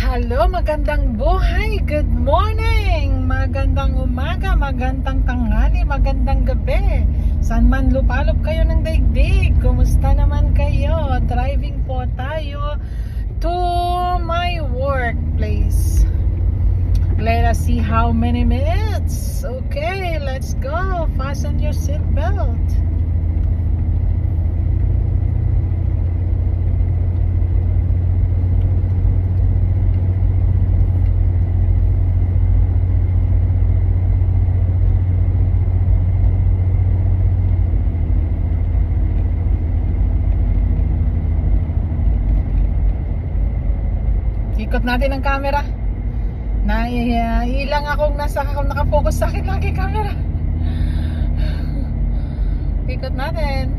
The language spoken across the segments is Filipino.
Hello, magandang buhay, good morning, magandang umaga, magandang tanghali, magandang gabi. Saan man lupalop kayo ng daigdig, kumusta naman kayo? Driving po tayo to my workplace. Let us see how many minutes. Okay, let's go. Fasten your seatbelt. Ikot natin ang camera. Ilang akong nakafocus sa akin lagi camera. Ikot natin.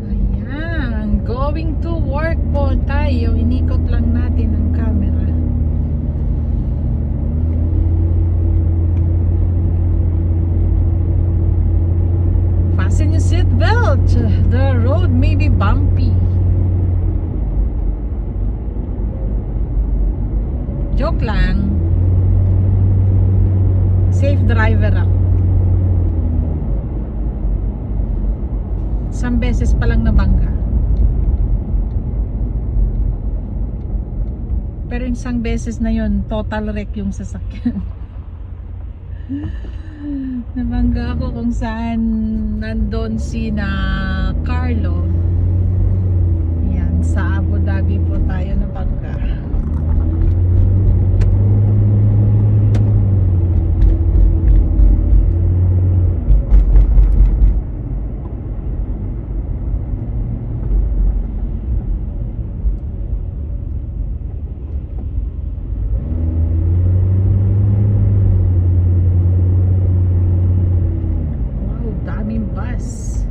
Ayan, going to work po tayo. Inikot lang natin ang camera. Fasten your seatbelt. The road may be bumpy. Joke lang. Safe driver ako. Isang beses pa lang nabangga. Pero isang beses na yun, total wreck yung sasakyan. Nabangga ako kung saan nandun si na Carlo. Yan, sa Abu Dhabi po tayo nabangga. Bus.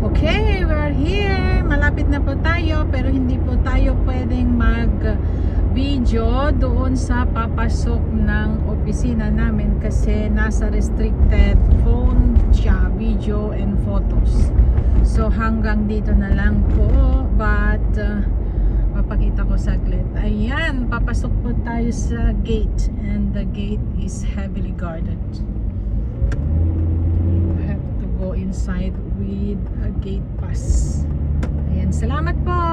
Okay, we're here. Malapit na po tayo pero hindi po tayo pwedeng mag-video doon sa papasok ng opisina namin kasi nasa restricted phone siya, video and photos. So hanggang dito na lang po, but papakita ko saglit. Ayan, papasok po tayo sa gate and the gate is heavily guarded. Go inside with a gate pass. Ayan, salamat po.